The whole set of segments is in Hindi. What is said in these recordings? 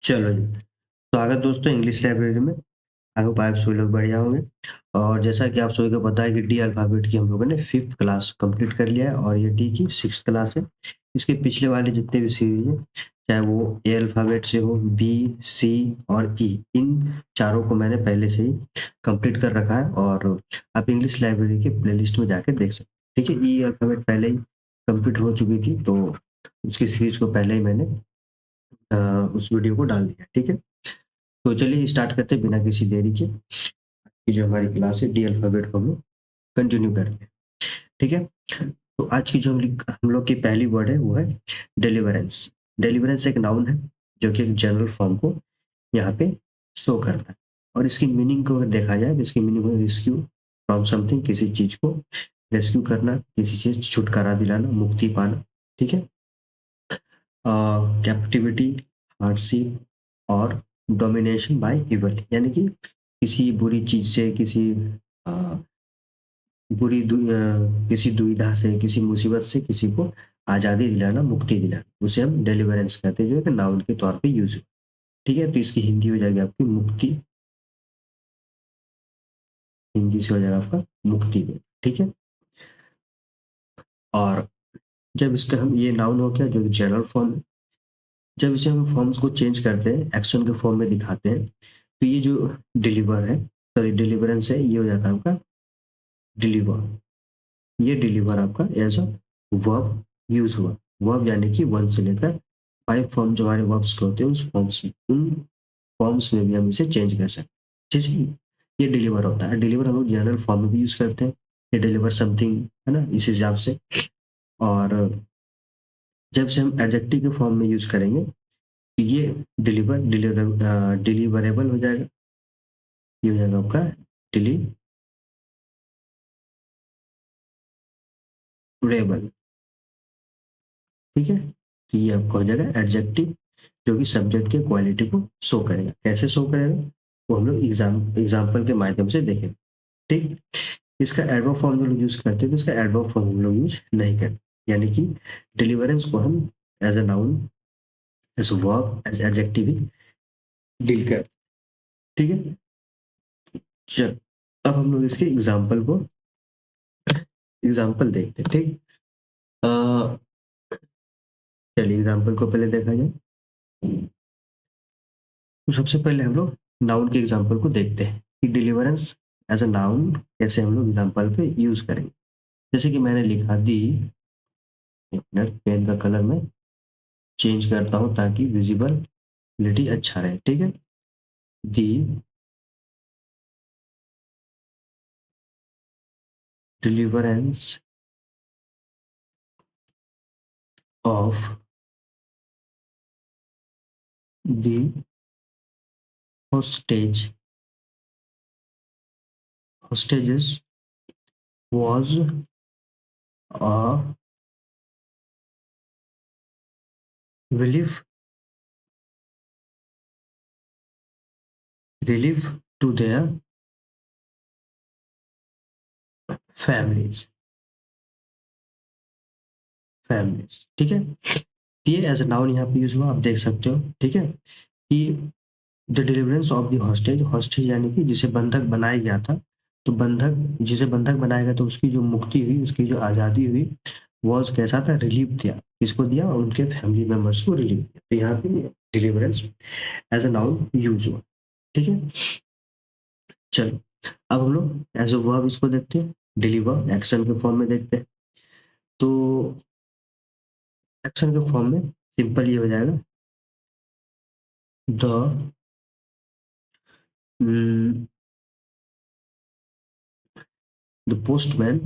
चलो जी। स्वागत दोस्तों इंग्लिश लाइब्रेरी में। आई होप आप सभी लोग बढ़िया होंगे। और जैसा कि आप सभी को पता है कि डी अल्फ़ाबेट की हम लोगों ने 5th क्लास कंप्लीट कर लिया है और ये डी की 6th क्लास है। इसके पिछले वाले जितने भी सीरीज़ हैं, चाहे वो ए अल्फ़ाबेट से हो, बी, सी और ई, इन चारों को मैंने पहले से ही कंप्लीट कर रखा है और आप इंग्लिश लाइब्रेरी के प्लेलिस्ट में जाके देख सकते हैं। ठीक है? ई अल्फ़ाबेट पहले ही कंप्लीट हो चुकी थी, तो उसकी सीरीज़ को पहले ही मैंने अ, उस वीडियो को डाल दिया। ठीक है? तो चलिए स्टार्ट करते हैं बिना किसी देरी के। ये जो हमारी क्लास है डी अल्फाबेट को हम लोग कंटिन्यू करते हैं। ठीक है? तो आज की जो हम लोग की पहली वर्ड है वो है डिलीवरेंस। डिलीवरेंस एक नाउन है जो कि एक जनरल फॉर्म को यहाँ पे शो करता है और इसकी मीनिंग को अगर देखा जाए तो इसकी मीनिंग है रेस्क्यू फ्रॉम समथिंग, किसी चीज को रेस्क्यू करना, किसी चीज छुटकारा दिलाना, मुक्ति पाना। ठीक है? कैप्टिविटी, हार्डशिप और डोमिनेशन बाय इविल, यानी कि किसी बुरी चीज से, अ, किसी दुविधा से, किसी मुसीबत से किसी को आजादी दिलाना, मुक्ति दिलाना, उसे हम डिलीवरेंस कहते हैं, जो है नाउन के तौर पे यूज। ठीक है? तो इसकी हिंदी हो जाएगी आपकी मुक्ति। हिंदी से हो जाएगा आपका मुक्ति देना। ठीक है? और जब इसका हम ये नाउन हो गया जो जनरल फॉर्म है, जब इसे हम फॉर्म्स को चेंज करते हैं, एक्शन के फॉर्म में दिखाते हैं, तो ये जो डिलीवर है, सॉरी डिलीवरेंस है, ये हो जाता है आपका डिलीवर। ये डिलीवर आपका एज अ वर्ब यूज हुआ। वर्ब यानी कि 1 से लेकर 5 फॉर्म जो हमारे वर्ब्स के होते हैं उन फॉर्म्स में भी हम इसे चेंज कर सकते हैं। जैसे कि ये डिलीवर होता है, डिलीवर हम लोग जनरल फॉर्म में भी यूज करते हैं, ये डिलीवर समथिंग, है ना, इस हिसाब से। और जब से हम एडजेक्टिव के फॉर्म में यूज करेंगे तो ये डिलीवरेबल हो जाएगा। ये हो जाएगा आपका डिलीवरेबल। ठीक है? तो ये आपका हो जाएगा एडजेक्टिव जो कि सब्जेक्ट के क्वालिटी को शो करेगा। कैसे शो करेगा वो हम लोग एग्जाम्पल के माध्यम से देखेंगे। ठीक? इसका एडवर्ब फॉर्म जो लोग यूज करते हैं तो इसका एडवर्ब फॉर्म हम लोग यूज नहीं करते, यानी कि डिलीवरेंस को हम as a noun, as verb, as adjective ही डील कर। ठीक है? चल, अब हम लोग इसके एग्जाम्पल देखते हैं। ठीक? अ, चलिए एग्जाम्पल को पहले देखा जाए। तो सबसे पहले हम लोग नाउन के एग्जाम्पल को देखते हैं कि डिलीवरेंस एज अ नाउन कैसे हम लोग एग्जाम्पल पे यूज करेंगे। जैसे कि मैंने लिखा दी, एक मिनट पेन का कलर में चेंज करता हूँ ताकि विजिबिलिटी अच्छा रहे। ठीक है? The deliverance of the hostage hostages was a relief relief to their families families। ठीक है? ये एज अ नाउन यहाँ पे यूज हुआ, आप देख सकते हो। ठीक है? कि the deliverance of the hostage, hostage यानी कि जिसे बंधक बनाया गया था, तो बंधक, जिसे बंधक बनाया गया तो उसकी जो मुक्ति हुई, उसकी जो आज़ादी हुई, वॉज कैसा था, रिलीफ दिया। किसको दिया? उनके फैमिली मेंबर्स को रिलीफ दिया। तो यहाँ पे deliverance as a noun use हुआ। ठीक है? चलो, अब हम लोग एज अ वर्ब इसको देखते हैं, डिलीवर एक्शन के फॉर्म में देखते हैं। तो एक्शन के फॉर्म में सिंपल ये हो जाएगा, the the postman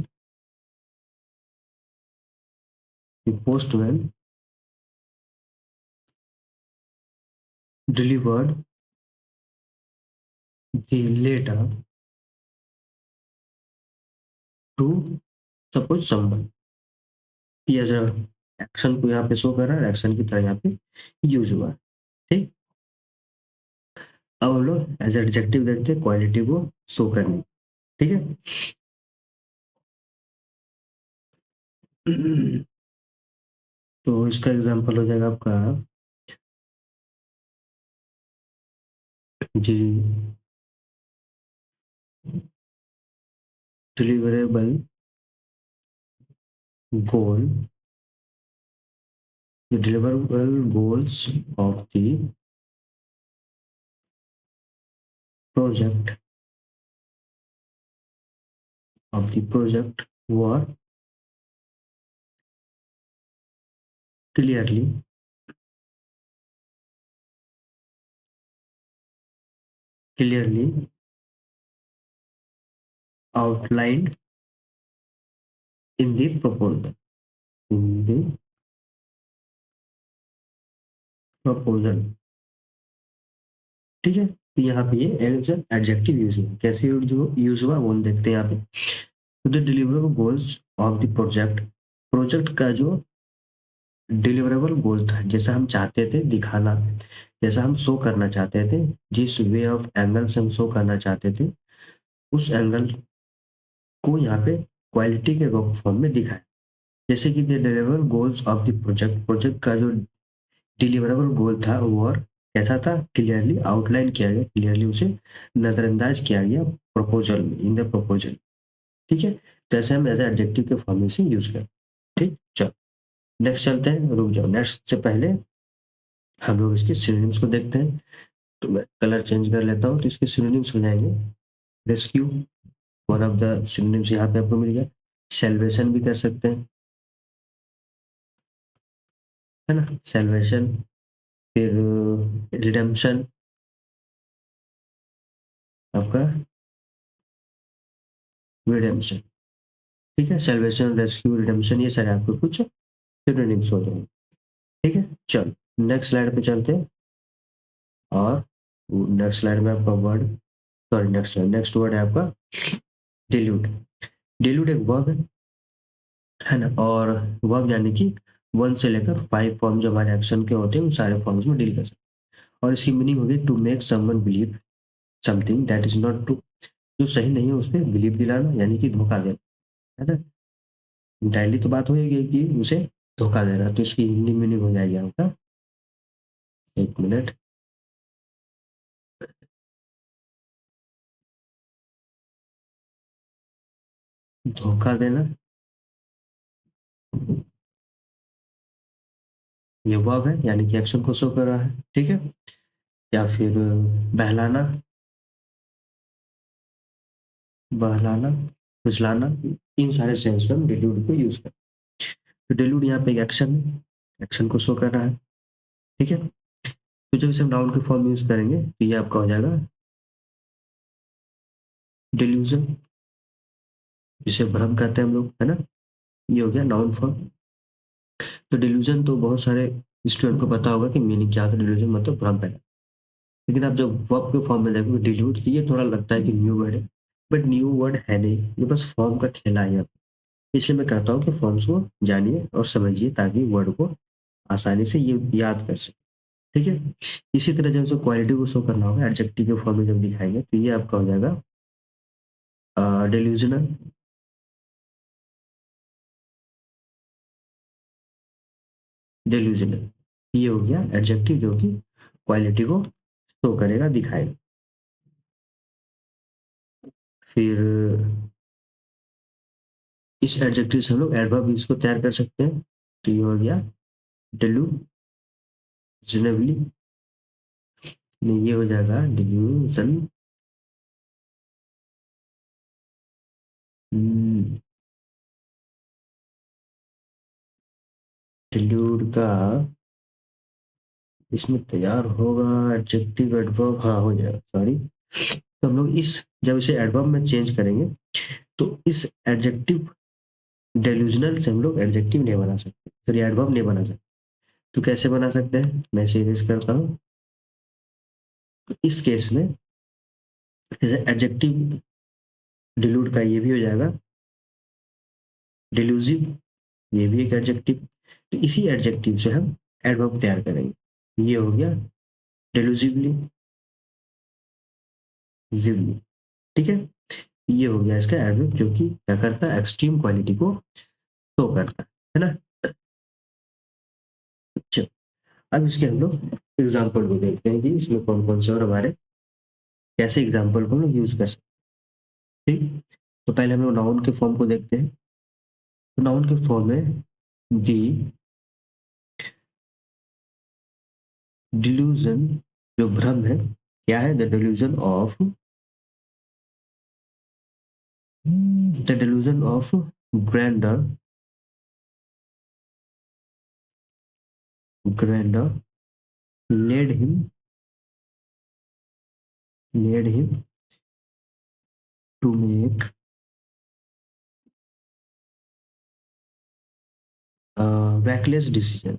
delivered the letter to suppose someone. ये जो एक्शन को यहाँ पे शो कर रहा है, एक्शन की तरह यहाँ पे यूज हुआ है। ठीक? अब हम लोग एज एडजेक्टिव देखते हैं, क्वालिटी को शो करने। ठीक है? तो इसका एग्जांपल हो जाएगा आपका deliverable goal deliverable goals project of the project were clearly clearly outlined in the proposal in the proposal ठीक है। तो यहाँ पे ये एज एडजेक्टिव यूज हुआ, कैसे यूज हुआ वो हम देखते हैं यहाँ पे। The deliverable goals of the project, project का जो डिलीवरेबल गोल था, जैसा हम चाहते थे दिखाना, जैसा हम शो करना चाहते थे, जिस वे ऑफ एंगल से हम शो करना चाहते थे, उस एंगल को यहाँ पे क्वालिटी के फॉर्म में दिखाया। जैसे कि the deliverable goals of the project, project का जो डिलीवरेबल गोल था वो और कैसा था, क्लियरली आउटलाइन किया गया, क्लियरली उसे नजरअंदाज किया गया प्रपोजल में, इन द प्रपोजल। ठीक है, तो ऐसे हम एज एडजेक्टिव के फॉर्म में से यूज करें। ठीक, चलो नेक्स्ट चलते हैं। रुक जाओ, नेक्स्ट से पहले हम लोग इसके सिनोनिम्स को देखते हैं। तो मैं कलर चेंज कर लेता हूँ, तो इसके सिनोनिम्स हो जाएंगे rescue, one of the synonyms यहाँ पे आपको मिल गया। सेल्वेशन भी कर सकते हैं, है ना, सेल्वेशन। फिर रिडेम्पशन आपका, रिडेम्पशन। ठीक है, सेल्वेशन, रेस्क्यू, रिडेम्पशन, ये सारे आपको कुछ सिनोनिम्स हो जाएंगे। ठीक है, चलो नेक्स्ट स्लाइड पे चलते हैं। और नेक्स्ट स्लाइड में आपका वर्ड, सॉरी नेक्स्ट वर्ड है आपका डिल्यूट। डिल्यूट एक वर्ब है ना, और वर्ब यानी कि 1 से लेकर 5 फॉर्म जो हमारे एक्शन के होते हैं उन सारे फॉर्म्स में डील कर सकते हैं। और इसकी मीनिंग होगी to make someone believe something that is not true, जो सही नहीं है उस पर बिलीव दिलाना, यानी कि धोखा देना, है ना। डायली तो बात होगी कि उसे धोखा देना, तो इसकी हिंदी मीनिंग हो जाएगी आपका, एक मिनट, धोखा देना। ये वर्ब है, यानी कि एक्शन को शो कर रहा है। ठीक है, या फिर बहलाना, बहलाना, फुसलाना, इन सारे सेंस में हम डिल्यूड को यूज करते हैं। तो डिल्यूड यहाँ पे एक एक्शन है, एक्शन को शो कर रहा है। ठीक है, तो जब इसे हम नाउन के फॉर्म में यूज करेंगे तो ये आपका हो जाएगा डिल्यूजन, जिसे भ्रम कहते हैं हम लोग, है ना। ये हो गया नाउन फॉर्म। तो डिल्यूजन तो बहुत सारे स्टूडेंट को पता होगा कि मीनिंग क्या होता है, डिल्यूजन मतलब भ्रम पैदा। लेकिन आप जब वर्ब के फॉर्म में देखोगे डिल्यूट, तो ये थोड़ा लगता है कि न्यू वर्ड है, बट न्यू वर्ड है नहीं, ये बस फॉर्म का खेला है यहाँ पे। इसलिए मैं कहता हूँ कि फॉर्म्स को जानिए और समझिए, ताकि वर्ड को आसानी से ये याद कर सके। ठीक है, इसी तरह जब उसको क्वालिटी को शो करना होगा एडजेक्टिव के फॉर्म में जब दिखाएंगे, तो ये आपका हो जाएगा डिल्यूजनल, डिल्यूजनल। ये हो गया एडजेक्टिव जो कि क्वालिटी को शो करेगा, दिखाएगा। फिर इस एडजेक्टिव से हम लोग एडवर्ब इसको तैयार कर सकते हैं। तो ये हो गया डिल्यूजनबली, नहीं ये हो जाएगा डिल्यूजन, डिल्यूड का इसमें तैयार होगा एडजेक्टिव एडवर्ब, हाँ हो जाएगा, सॉरी। तो हम लोग इस जब इसे एडवर्ब में चेंज करेंगे, तो इस एडजेक्टिव डेल्यूजनल से हम लोग एडजेक्टिव नहीं बना सकते, फिर एडवर्ब नहीं बना सकते। तो कैसे बना सकते हैं, मैं इसे इरेज करता हूँ। तो इस केस में जैसे एडजेक्टिव डिल्यूड का ये भी हो जाएगा डिल्यूजिव, ये भी एक एडजेक्टिव। तो इसी एडजेक्टिव से हम एडवर्ब तैयार करेंगे। ये हो गया डिल्यूजिवली, जिवली। ठीक है, ये हो गया इसका एडवर्ब, जो कि क्या करता है, एक्सट्रीम क्वालिटी को शो करता है ना। चलो अब इसके हम लोग एग्जाम्पल को देखते हैं कि इसमें कौन कौन से और हमारे कैसे एग्जाम्पल को हम लोग यूज कर सकते हैं। ठीक, तो पहले हम लोग नाउन के फॉर्म को देखते हैं। तो नाउन के फॉर्म में दी डिल्यूजन, जो भ्रम है, क्या है? The delusion of, the delusion of grandeur, grandeur led him, led him to make reckless decision,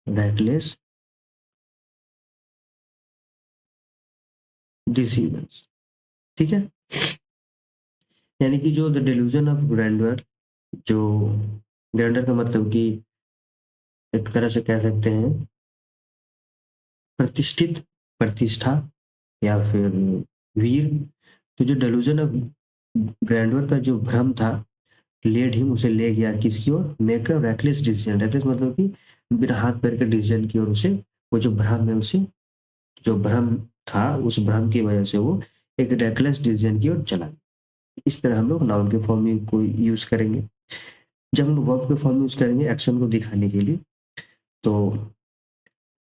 reckless decisions। ठीक है, यानी कि जो द डिल्यूजन ऑफ ग्रैंडर, जो ग्रैंडर का मतलब कि एक तरह से कह सकते हैं प्रतिष्ठित, प्रतिष्ठा, या फिर वीर। तो जो डिल्यूजन ऑफ ग्रैंडर का जो भ्रम था, लेड हिम, उसे ले गया किसकी ओर? Make a reckless decision. Reckless मतलब कि बिना हाथ पैर के डिसीजन की ओर उसे, वो जो भ्रम है उसे, जो भ्रम था, उस भ्रम की वजह से वो एक रैकलेस डिसीजन की ओर चला। इस तरह हम लोग नाउन के फॉर्म में को यूज करेंगे। जब हम लोग वर्ब के फॉर्म में यूज करेंगे एक्शन को दिखाने के लिए, तो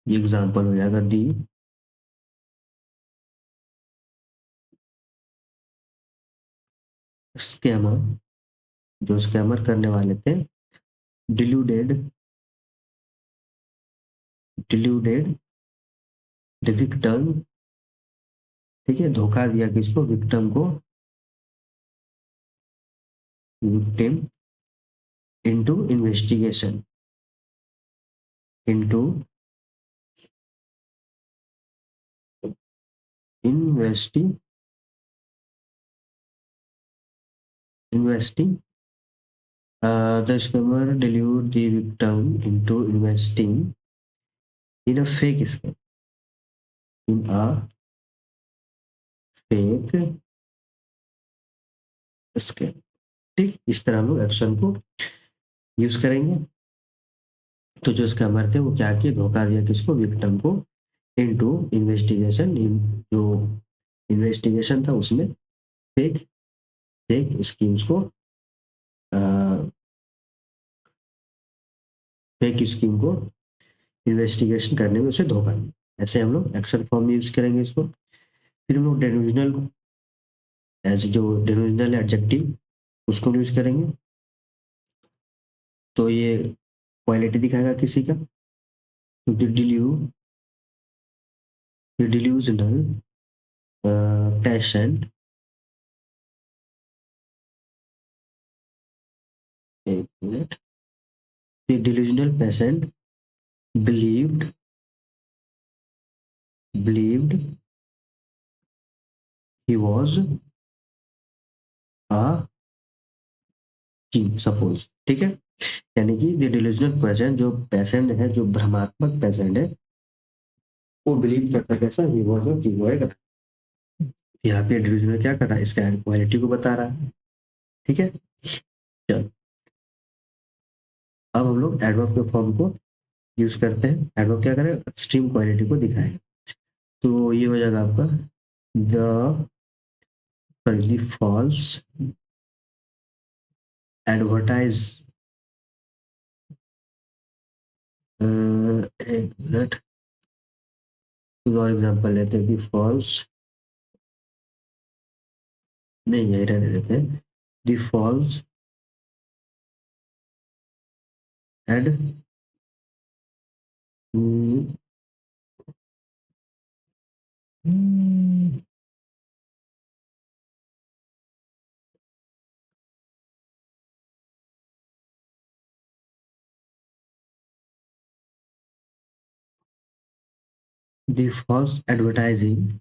ये एग्जांपल हो जाएगा दी स्कैमर, जो स्कैमर करने वाले थे, डिल्यूडेड, डिल्यूडेड द विक्टिम। ठीक है, धोखा दिया किसको? विक्टिम को, victim into investigation, into investee, investing, the scammer delude the victim into investing in a fake scam, in a fake scam। ठीक, इस तरह हम लोग एक्शन को यूज करेंगे। तो जो स्कैमर थे वो क्या किए? धोखा दिया किसको? विक्टिम को, इनटू इन्वेस्टिगेशन, इन जो इन्वेस्टिगेशन था उसमें फेक, फेक स्कीम्स को, फेक स्कीम को इन्वेस्टिगेशन करने में उसे धोखा दिया। ऐसे हम लोग एक्शन फॉर्म में यूज करेंगे इसको। फिर हम लोग डेनिजनल, एज जो डेनिजनल एडजेक्टिव, उसको यूज करेंगे। तो ये क्वालिटी दिखाएगा किसी का। तो डिल्यूजनल पेशेंट, एक minute, the delusional patient believed, believed he was a king, suppose. ठीक है, यानी कि द डिल्यूजनल पेशेंट, जो पेशेंट है, जो भ्रमात्मक पेशेंट है, वो बिलीव करता कैसा? ही वाज अ किंग, वो है। यहाँ पे डिल्यूजनल क्या कर रहा है? इसका क्वालिटी को बता रहा है। ठीक है, चलो अब हम लोग एडवर्ब के फॉर्म को यूज करते हैं। एडवर्ब क्या करेगा? एक्सट्रीम क्वालिटी को दिखाएगा। तो ये हो जाएगा आपका द, सॉरी, फॉल्स एडवर्टाइज, एक मिनट, और एग्जांपल लेते हैं कि फॉल्स, नहीं यही रहने देते हैं, the false ad, the false advertising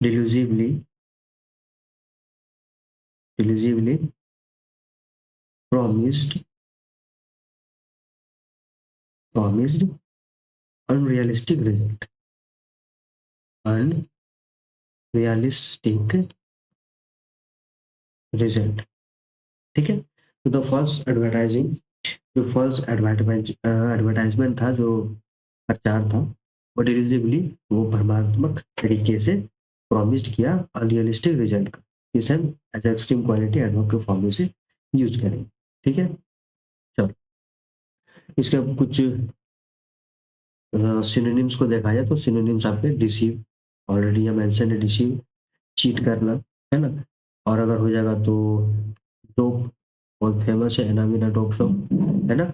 delusively, delusively promised, promised unrealistic result, unrealistic result। ठीक है, तो द फॉल्स एडवर्टाइजिंग जो फॉल्स एडवर्टाइजमेंट था, जो प्रचार था, वो डिलीवरेबली वो भ्रमात्मक तरीके से प्रॉमिस्ड किया अनरियलिस्टिक रिजल्ट का, इसे हम एज एक्सट्रीम क्वालिटी एडवर्ब के फॉर्म में से यूज करेंगे। ठीक है, चलो इसके अब कुछ सिनोनिम्स को देखा जाए तो सिनोनिम्स आपके डिसीव, ऑलरेडी ये मेंशन है, डिसीव चीट करना, है ना। और अगर हो जाएगा तो डोप, बहुत फेमस है, एनाविना डोप शॉप, है ना,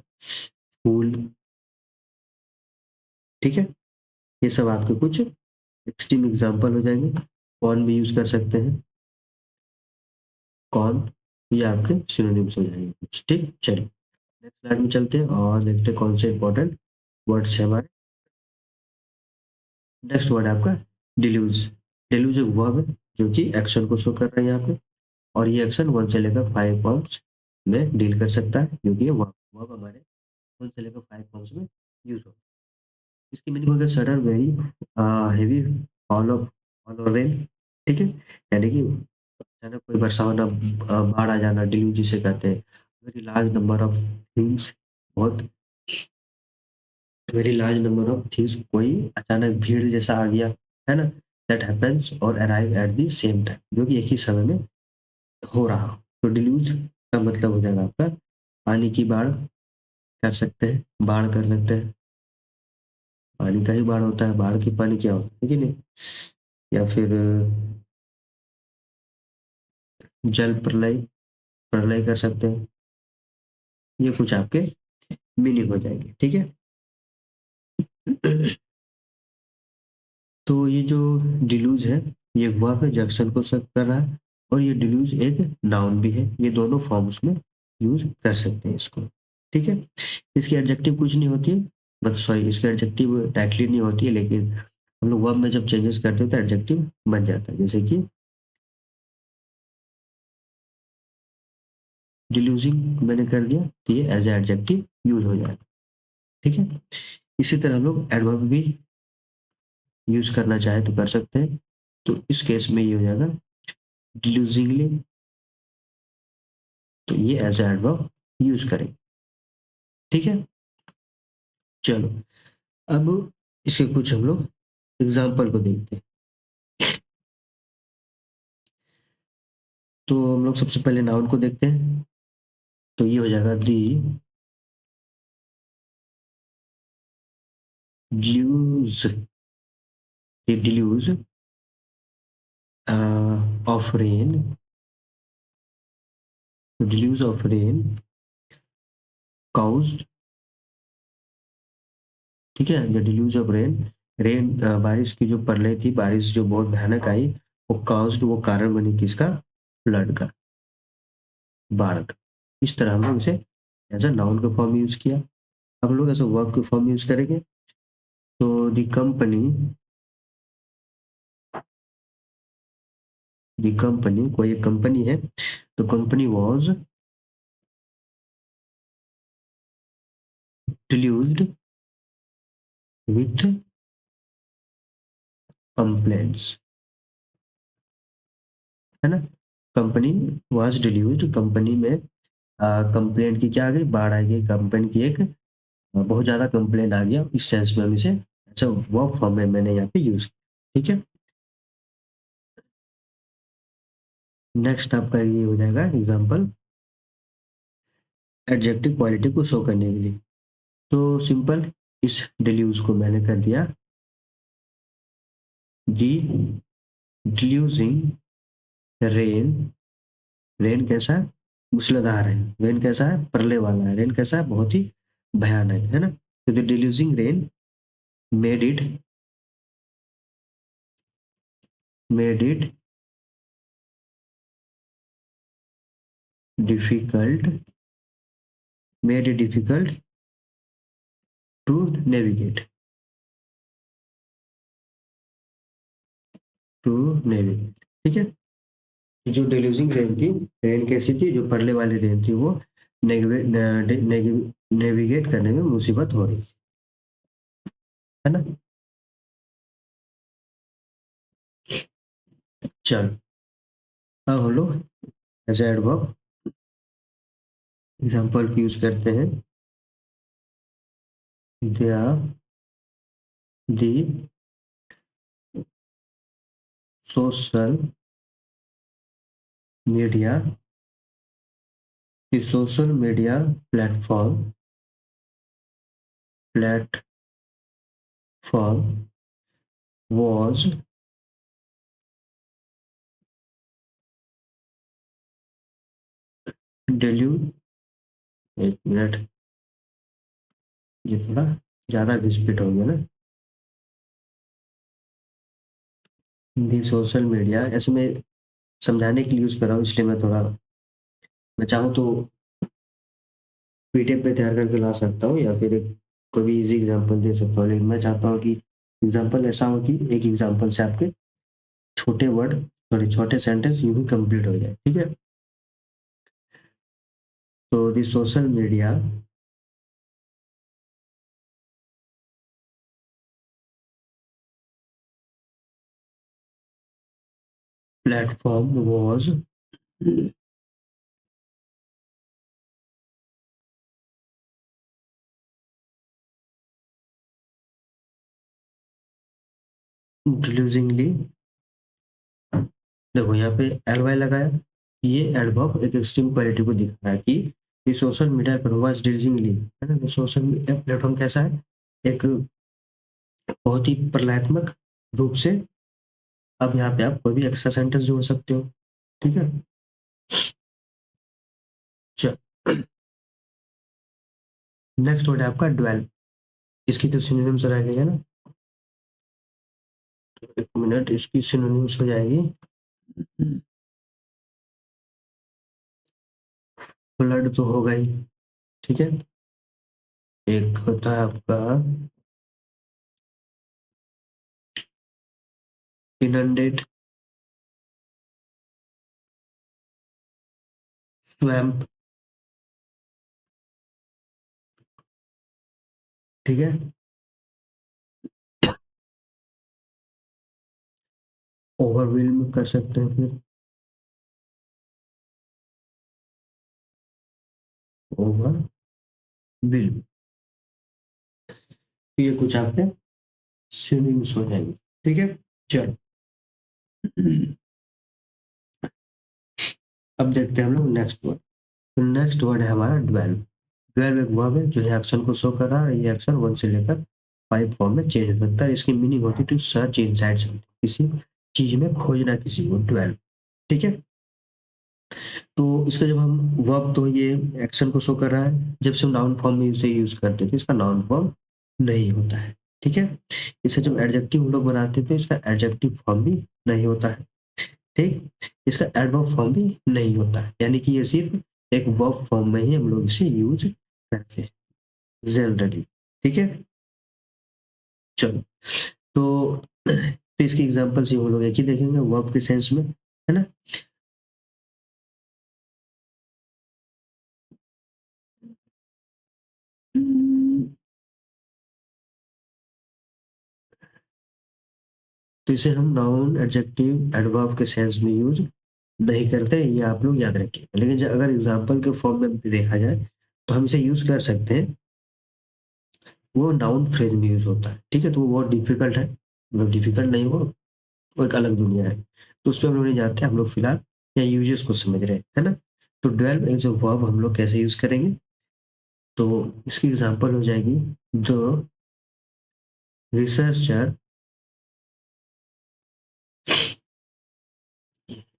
फूल। ठीक है, ये सब आपके कुछ एक्सट्रीम एग्जांपल हो जाएंगे। कौन भी यूज कर सकते हैं, कौन, ये आपके सिनोनिम्स हो जाएंगे कुछ। ठीक, चलिए नेक्स्ट स्लाइड में चलते हैं और देखते हैं कौन से इंपॉर्टेंट वर्ड्स है हमारे। नेक्स्ट वर्ड है आपका डिल्यूज। डिल्यूज एक वर्ब है जो कि एक्शन को शो कर रहा है यहाँ पे, और ये एक्शन 1 से लेकर 5 फॉर्म्स में डील कर सकता है, क्योंकि ये वर्ब वर्ब हमारे 1 से लेकर 5 फॉर्म्स में यूज होता है। इसकी मीनिंग हो गया sudden very heavy fall of rain. ठीक है, यानी कि अचानक कोई वर्षा होना, बाढ़ आ जाना, डिल्यूज जिसे कहते हैं। Very large number of things, बहुत very large number of things, कोई अचानक भीड़ जैसा आ गया, है ना, दैट हैपेंस और arrive at the same time, जो कि एक ही समय में हो रहा हो। तो डिल्यूज का मतलब हो जाएगा आपका पानी की बाढ़, कर सकते हैं, बाढ़ कर सकते हैं, पानी का ही बाढ़ होता है, बाढ़ की पानी क्या होता है कि नहीं, या फिर जल प्रलय, प्रलय कर सकते हैं। ये कुछ आपके मीनिंग हो जाएंगे। ठीक है, तो ये जो डिल्यूज है, ये एक वर्ब है जो एक्शन को सर्व कर रहा है, और ये डिल्यूज एक नाउन भी है। ये दोनों फॉर्म्स में यूज कर सकते हैं इसको। ठीक है, इसकी एडजेक्टिव कुछ नहीं होती है, मतलब सॉरी, इसकी एडजेक्टिव डायरेक्टली नहीं होती है, लेकिन हम लोग वर्ब में जब चेंजेस करते हैं तो एडजेक्टिव बन जाता है। जैसे कि डिल्यूजिंग मैंने कर दिया तो ये एज एडजेक्टिव यूज हो जाएगा। ठीक है, इसी तरह हम लोग एडवर्ब भी यूज करना चाहे तो कर सकते हैं। तो इस केस में ये हो जाएगा डिल्यूजिंगली, तो ये एज एडवर्ब यूज करें। ठीक है, चलो अब इसके कुछ हम लोग एग्जाम्पल को देखते हैं। तो हम लोग सबसे पहले नाउन को देखते हैं। तो ये हो जाएगा the deluge, deluge of rain, deluge of rain caused. ठीक है, the deluge of rain, rain बारिश की जो प्रलय थी, बारिश जो बहुत भयानक आई, वो काउज्ड, वो कारण बनी किसका, फ्लड का, बाढ़ का। इस तरह हम लोग इसे एज अ नाउन के फॉर्म में यूज किया। अब हम लोग एज अ वर्ब के फॉर्म में यूज करेंगे। तो द कंपनी, द कंपनी कोई एक कंपनी है, तो कंपनी वॉज डिल्यूज्ड विथ कंप्लेंट्स, है ना। कंपनी वॉज डिल्यूज्ड, कंपनी में कंप्लेंट की क्या आ गई, बाढ़ आ गई, कंपनी की एक बहुत ज्यादा कंप्लेंट आ गया, इस सेंस में हम इसे अच्छा वर्ब फॉर्म में मैंने यहाँ पे यूज किया। ठीक है, नेक्स्ट आपका ये हो जाएगा एग्जांपल एडजेक्टिव क्वालिटी को शो करने के लिए। तो सिंपल, इस डिल्यूज को मैंने कर दिया दी डिल्यूजिंग रेन। रेन कैसा है, मूसलाधार है। रेन कैसा है, प्रलय वाला है। रेन कैसा है, बहुत ही भयानक, है ना। तो the deluging rain made it, made it difficult, made it difficult to navigate, to navigate. ठीक है, जो डिल्यूजिंग रेन थी, रेन कैसी थी, जो पड़ने वाली रेन थी, वो नेविगेट करने में मुसीबत हो रही, है ना। चलो अब हम लोग एज एडवर्ब एग्जाम्पल यूज करते हैं। the social media the social media platform was delude एक मिनट, ये थोड़ा ज्यादा घिसपिट हो गया ना। दी सोशल मीडिया ऐसे में समझाने के लिए यूज कर रहा हूँ, इसलिए मैं चाहूँ तो पीडीएफ पे तैयार करके ला सकता हूँ या फिर कोई भी इजी एग्जांपल दे सकता हूँ, लेकिन मैं चाहता हूँ कि एग्जांपल ऐसा हो कि एक एग्जांपल से आपके छोटे वर्ड सॉरी छोटे सेंटेंस यूं ही कंप्लीट हो जाए, ठीक है। तो दी सोशल मीडिया प्लेटफॉर्म वॉज इंट्रोड्यूसिंगली, देखो यहाँ पे एल वाई लगाया, ये एडवर्ब एक एक्सट्रीम क्वालिटी को दिखा रहा है कि ये सोशल मीडिया पर वॉज डिलीजिंगली, है ना। तो सोशल मीडिया प्लेटफॉर्म कैसा है, एक बहुत ही प्रलयात्मक रूप से। अब यहाँ पे आप कोई भी एक्स्ट्रा सेंटेंस जोड़ सकते हो, ठीक है। नेक्स्ट वर्ड है आपका ड्वेल, इसकी तो सिनोनिम्स रह गई है ना। एक मिनट, इसकी सिनोनिम्स हो जाएगी फ्लड तो होगा ही, ठीक है। एक होता है आपका इनंडेट, स्वैम्प, ठीक है। ओवरवेलम कर सकते हैं फिर, ओवरवेलम। ये कुछ आपके सिनोनिम्स हो जाएंगे, ठीक है। चलो अब देखते हैं हम लोग नेक्स्ट वर्ड। तो नेक्स्ट वर्ड है हमारा ट्वेल्व। ट्वेल्व एक वर्ब है जो है एक्शन को शो कर रहा है, ये एक्शन 1 से लेकर 5 फॉर्म में चेंज हो सकता है। इसकी मीनिंग होती है टू सर्च इनसाइड समथिंग, किसी चीज में खोजना किसी को, ट्वेल्व, ठीक है। तो इसका जब हम वर्ब, तो ये एक्शन को शो कर रहा है, जब से हम नाउन फॉर्म में इसे यूज करते हैं तो इसका नाउन फॉर्म नहीं होता है, ठीक है। इसे जब एडजेक्टिव हम लोग बनाते हैं तो इसका एडजेक्टिव फॉर्म भी नहीं होता है, ठीक। इसका एडवर्ब फॉर्म भी नहीं होता है, यानी कि ये सिर्फ एक वर्ब फॉर्म में ही हम लोग इसे यूज करते हैं जनरली, ठीक है। चलो, तो इसकी एग्जांपल्स ही हम लोग एक ही देखेंगे वर्ब के सेंस में, है ना। तो इसे हम नाउन एडजेक्टिव एडवर्ब के सेंस में यूज नहीं करते, ये आप लोग याद रखिए। लेकिन जब अगर एग्जांपल के फॉर्म में देखा जाए तो हम इसे यूज कर सकते हैं, वो नाउन फ्रेज में यूज होता है, ठीक है। तो वो बहुत डिफिकल्ट है, मतलब डिफिकल्ट नहीं, वो एक अलग दुनिया है, तो उस पर हम लोग नहीं जाते, हम लोग फिलहाल यहाँ यूजेस को समझ रहे हैं, है ना। तो डेल्व एज अ वर्ब हम लोग कैसे यूज करेंगे, तो इसकी एग्जांपल हो जाएगी द रिसर्चर,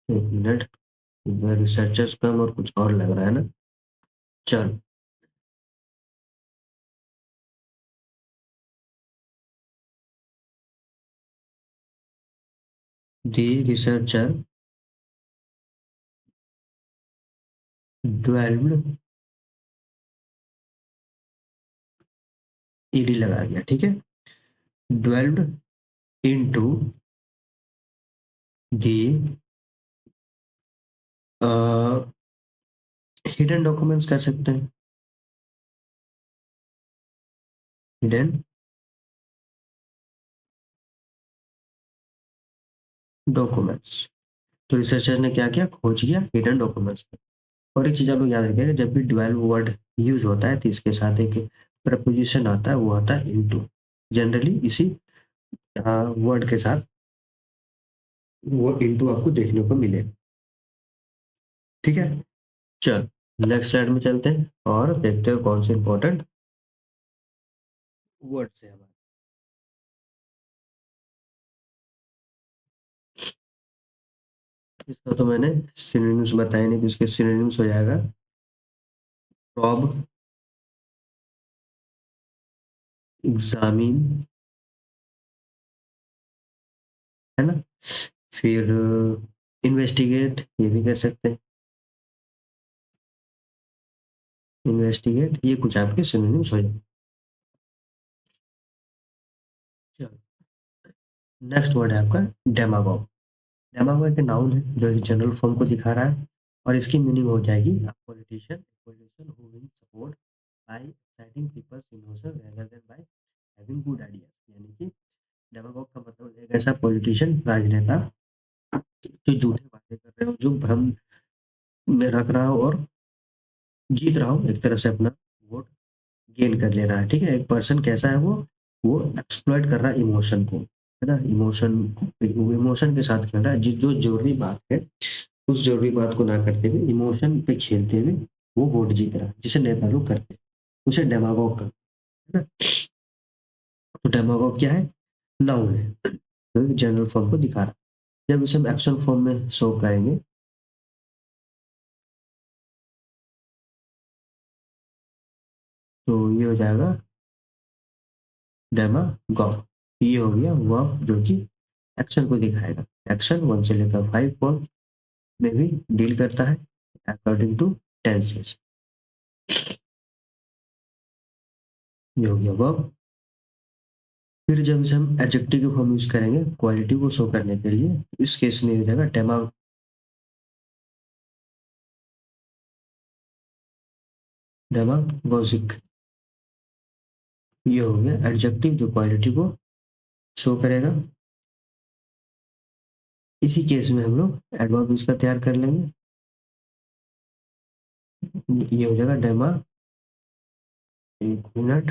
एक मिनट, रिसर्चर्स कम और कुछ और लग रहा है ना। चल, द रिसर्चर डेल्व्ड, ईडी लगा गया, ठीक है, delved into the hidden documents कर सकते हैं, हिडन डॉक्यूमेंट्स। तो रिसर्चर ने क्या किया, खोज किया हिडन डॉक्यूमेंट्स। और एक चीज आप लोग याद रखिएगा, जब भी 12 वर्ड यूज होता है तो इसके साथ एक प्रपोजिशन आता है वो आता है इनटू, जनरली इसी वर्ड के साथ वो इनटू आपको देखने को मिले। ठीक है, चल नेक्स्ट स्लाइड में चलते हैं और देखते हैं कौन से इंपॉर्टेंट वर्ड्स है हमारे। इसका तो मैंने सिनोनिम्स बताया नहीं, तो इसके सिनोनिम्स हो जाएगा प्रॉब, एग्जामिन, है ना, फिर इन्वेस्टिगेट, ये भी कर सकते हैं, इन्वेस्टिगेट, ये कुछ आपके सिनोनिम्स हो जाए। नेक्स्ट वर्ड है आपका डेमागोग। डेमागोग एक नाउन है जो कि जनरल फॉर्म को दिखा रहा है, और इसकी मीनिंग हो जाएगी politician politician who will support by exciting peoples emotion rather than by having good ideas. यानी कि डेमागोग का मतलब एक ऐसा पॉलिटिशियन, राजनेता, जो झूठे बातें कर रहे हो, जो भ्रम में रख रहा हो और जीत रहा हो, एक तरह से अपना वोट गेन कर ले रहा है। ठीक है, एक पर्सन कैसा है वो एक्सप्लॉइट कर रहा है इमोशन को, है ना, इमोशन के साथ खेल रहा है, जो जरूरी बात है उस जरूरी बात को ना करते हुए इमोशन पे खेलते हुए वो वोट जीत रहा है, जिसे नेता लोग करते हैं, उसे डेमागोग का, है ना। तो डेमागोग क्या है, नाउन है जो जनरल फॉर्म को दिखा रहा है। जब इसे हम एक्शन फॉर्म में शो करेंगे तो ये हो जाएगा डेमागोग। ये हो गया वर्ब जो कि एक्शन को दिखाएगा। एक्शन 1 से लेकर 5 फॉर्म में भी डील करता है अकॉर्डिंग टू टेंसेस। ये हो गया वर्ब। फिर जब इसे हम एडजेक्टिव की फॉर्म यूज करेंगे क्वालिटी को शो करने के लिए, इस केस में हो जाएगा डेमागोजिक। ये हो गया एडजेक्टिव जो क्वालिटी को शो करेगा। इसी केस में हम लोग एडवर्ब इसका तैयार कर लेंगे। ये हो जाएगा डेमा, एक मिनट,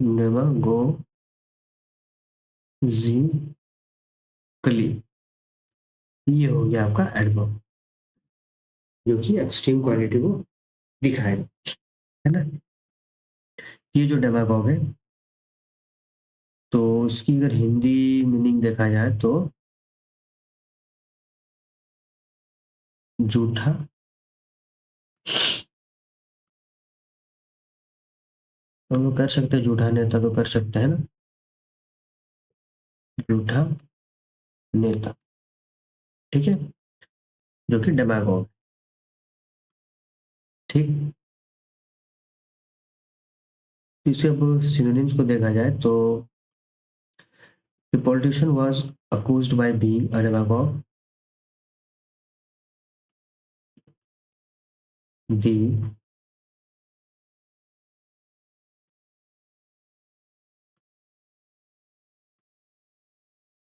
डेमागोजिकली, ये हो गया आपका एडवर्ब जो कि एक्सट्रीम क्वालिटी को दिखाएगा, है ना। ये जो डेमागोग है तो उसकी अगर हिंदी मीनिंग देखा जाए तो झूठा, हम लोग कर सकते हैं झूठा नेता, तो कर सकते हैं ना, झूठा नेता। ठीक है, जो कि डेमागोग। ठीक, इसे अब सिनोनिम्स को देखा जाए तो the politician was accused by being a demagogue, the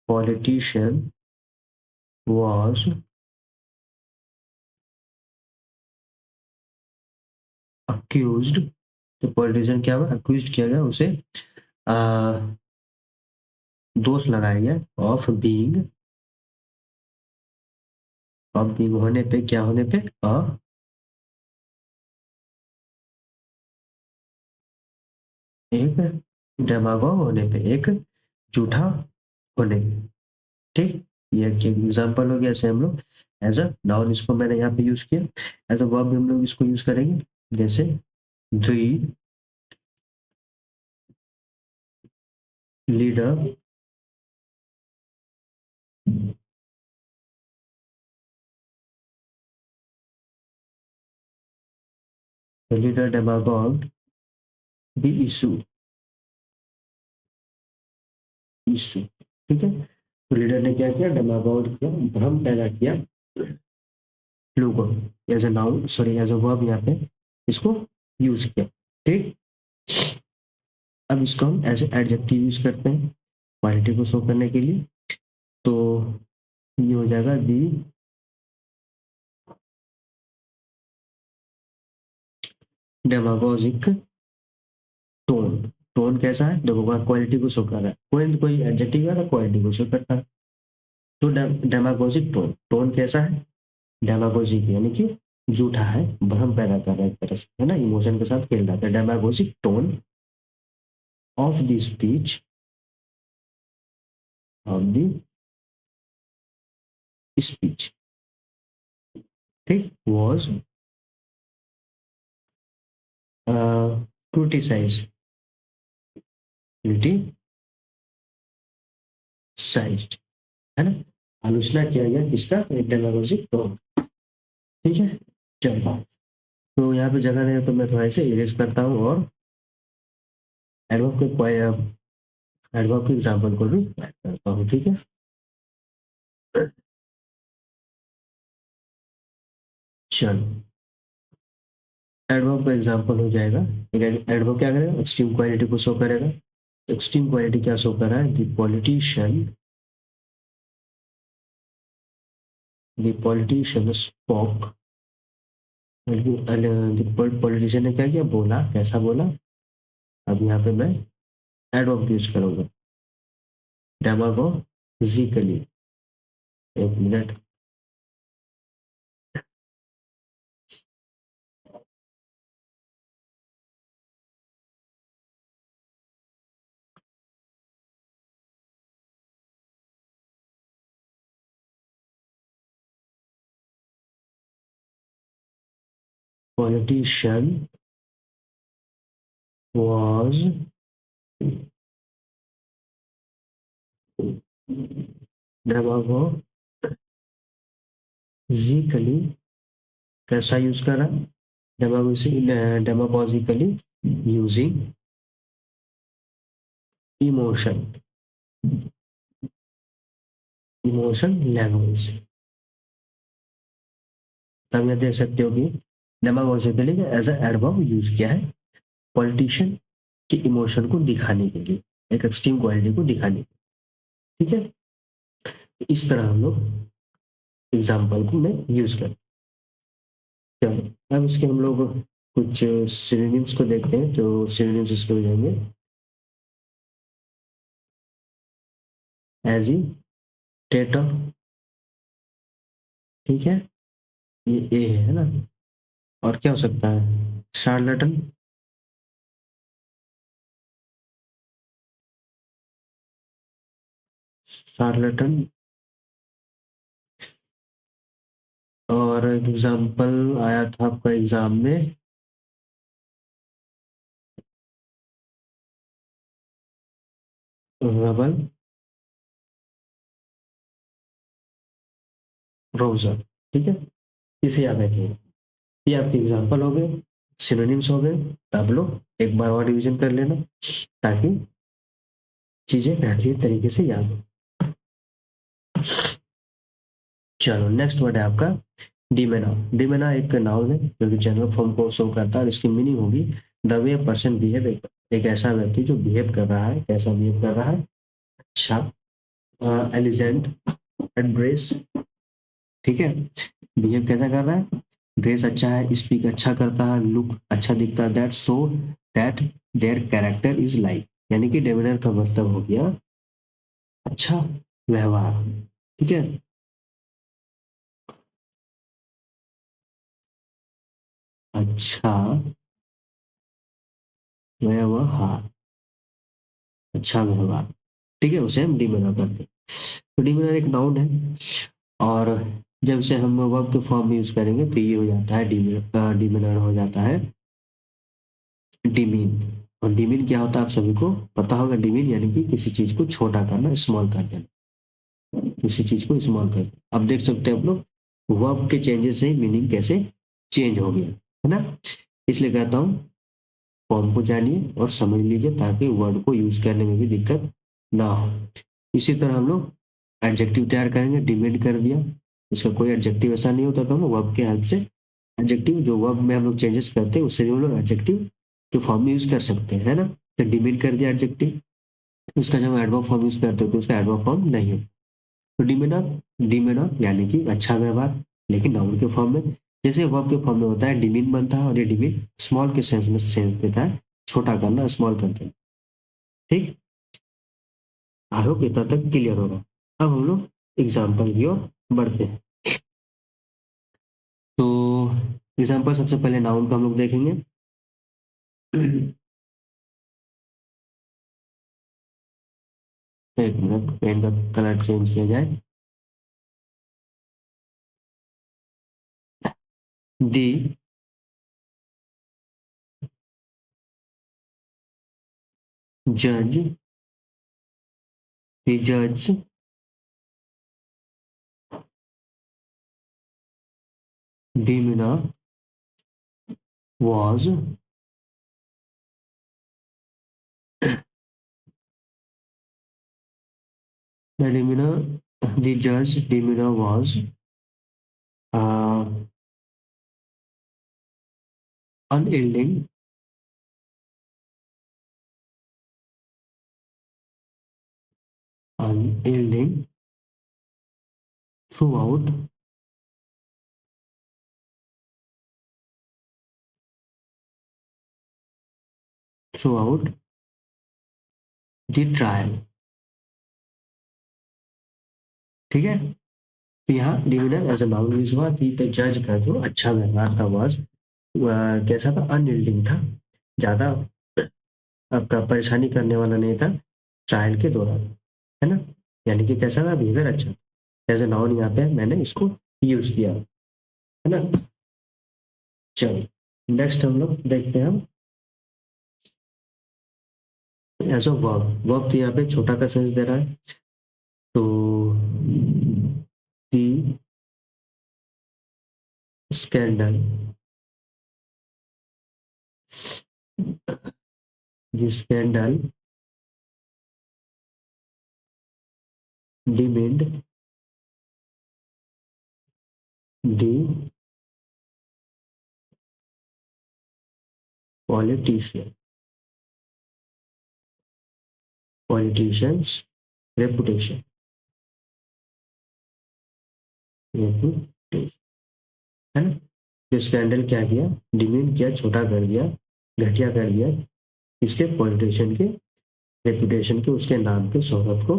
politician was accused, तो पॉलिटिशियन क्या हुआ, अक्यूज किया गया, उसे आ, दोष लगाया गया ऑफ बीइंग होने पे, क्या होने पे, एक डेमागोग होने पे, एक झूठा होने पे। ठीक, ये एक एग्जाम्पल हो गया। ऐसे हम लोग एज अ नाउन इसको मैंने यहाँ पे यूज किया, एज अ वर्ब हम लोग इसको यूज करेंगे, जैसे द लीडर डेमागोग द इशू। ठीक है, तो लीडर ने क्या किया, डेमागोग किया, भ्रम पैदा किया लोगों में, as a noun sorry as a verb यहाँ पे इसको यूज किया। ठीक, अब इसको हम एज एडजेक्टिव यूज करते हैं क्वालिटी को शो करने के लिए। तो ये हो जाएगा दी डेमागोजिक टोन, टोन कैसा है, देखो वहाँ क्वालिटी को शो कर रहा है, कोई एडजेक्टिव है ना, क्वालिटी को शो करता है। तो डेमागोजिक टोन, टोन कैसा है, डेमागोजिक यानी कि झूठा है, भ्रम पैदा कर रहा है एक तरह से, है ना, इमोशन के साथ खेल रहा था। Demagogic tone of the speech, of the speech, ठीक, वॉज क्रिटिसाइज, क्रिटिसाइज्ड, है ना, आलोचना किया गया किसका, डेमागोजिक टोन। ठीक है, चलो, तो यहाँ पे जगह नहीं है तो मैं थोड़ा से इरेज करता हूँ और एडवर्ब के एडवर्ब के एग्जाम्पल को भी ऐड करता हूँ। ठीक है, चलो, एडवर्ब का एग्जाम्पल हो जाएगा। एडवर्ब क्या करेगा, एक्सट्रीम क्वालिटी को शो करेगा। एक्सट्रीम क्वालिटी क्या शो कर रहा है, द पॉलिटिशियन स्पोक, पॉलिटिशियन ने क्या किया, बोला, कैसा बोला। अब यहाँ पे मैं एडवर्ब यूज करूंगा, डेमागोजिकली। एक मिनट, पॉलिटिशियन was डेमागोजिकली, कैसा यूज कर रहा है, डेमागोजिकली यूजिंग इमोशन, इमोशन लैंग्वेज। तब यह देख सकते हो कि डेमागोजिकली एज अ एडवर्ब यूज किया है पॉलिटिशियन के इमोशन को दिखाने के लिए, एक एक्सट्रीम क्वालिटी को दिखाने के लिए। ठीक है, इस तरह हम लोग एग्जाम्पल को मैं यूज कर, चलो अब इसके हम लोग कुछ सिनोनिम्स को देखते हैं। तो सिनोनिम्स इसके हो जाएंगे एजिटेटर, ठीक है, ये ए है ना, और क्या हो सकता है, शार्लटन, शार्लटन, और एग्जाम्पल आया था आपका एग्जाम में, रबल ब्राउजर। ठीक है, इसे याद रखिए, ये आपके एग्जाम्पल हो गए, सिनोनिम्स हो गए। तो आप लोग एक बार और रिवीजन कर लेना ताकि चीजें बेहतरीन तरीके से याद हो। चलो, नेक्स्ट वर्ड है आपका डिमेना। डिमेना एक नाउन है जो कि जनरल फॉर्म को शो करता है, और इसकी मीनिंग होगी द वे पर्सन बिहेव, एक ऐसा व्यक्ति जो बिहेव कर रहा है, कैसा बिहेव कर रहा है, अच्छा, एलिजेंट, ड्रेस, ठीक है, बिहेव कैसा कर रहा है, ड्रेस अच्छा है, स्पीक अच्छा करता है, लुक अच्छा दिखता है, that show that their character is like, यानी कि डेमिनर का मतलब हो गया अच्छा व्यवहार। ठीक है, अच्छा व्यवहार, अच्छा व्यवहार, ठीक है, उसे हम डिमेनर करते हैं। तो डिमेनर एक नाउन है, और जब से हम वर्ब के फॉर्म में यूज करेंगे तो ये हो जाता है डिमेनर, डिमेनर हो जाता है डिमीन। और डिमीन क्या होता है आप सभी को पता होगा, डिमीन यानी कि किसी चीज को छोटा करना, स्मॉल कर देना, किसी चीज को स्मॉल कर देना। अब देख सकते हैं आप लोग वर्ब के चेंजेस से मीनिंग कैसे चेंज हो गया, है ना। इसलिए कहता हूँ फॉर्म को जानिए और समझ लीजिए ताकि वर्ड को यूज करने में भी दिक्कत ना हो। इसी तरह हम लोग एडजेक्टिव तैयार करेंगे, डिमेंड कर दिया, इसका कोई एडजेक्टिव ऐसा नहीं होता, तो हम वर्ब के हेल्प से एडजेक्टिव जो वर्ब में हम लोग चेंजेस करते हैं उससे भी हम लोग एडजेक्टिव के फॉर्म में यूज कर सकते हैं, है ना। तो डिमेंड कर दिया एडजेक्टिव, इसका जब एडवर्ब फॉर्म यूज करते हो तो उसका एडवर्ब फॉर्म नहीं है। तो डिमेनर, डिमेनर यानी कि अच्छा व्यवहार, लेकिन नाउन के फॉर्म में। जैसे वर्ब के फॉर्म में होता है डिमीन बनता है, और ये डिमीन स्मॉल के सेंस में सेंस देता है, छोटा करना, स्मॉल कर देना। ठीक, आई होप इतना तक क्लियर होगा। अब हम लोग एग्जाम्पल की ओर बढ़ते हैं। तो एग्जाम्पल सबसे पहले नाउन का हम लोग देखेंगे। एक मिनट, पेन का कलर चेंज किया जाए। दी जज, दी जज demeanor was the demeanor the judge demeanor was uh, unyielding unyielding throughout throughout the trial। ठीक है, तो यहाँ demeanour as a noun use हुआ कि द जज का जो अच्छा व्यवहार था वाज कैसा था, अनयील्डिंग था, ज्यादा आपका परेशानी करने वाला नहीं था ट्रायल के दौरान, है ना। यानी कि कैसा था, बिहेवियर अच्छा, एज अ नाउन यहाँ पे मैंने इसको यूज किया, है ना। चलो नेक्स्ट हम लोग देखते हैं एज अ वर्ब। वर्ब तो यहाँ पे छोटा का सेंस दे रहा है, तो दी स्कैंडल, दी स्कैंडल डिमेंड दी पॉलिटिशियन पॉलिटिशियंस रेपुटेशन रेपुटेशन, है ना। जो स्कैंडल क्या किया, डिमेंड किया, छोटा कर दिया, घटिया कर दिया, इसके पॉलिटिशियन के रेपुटेशन के, उसके नाम के शोहरत को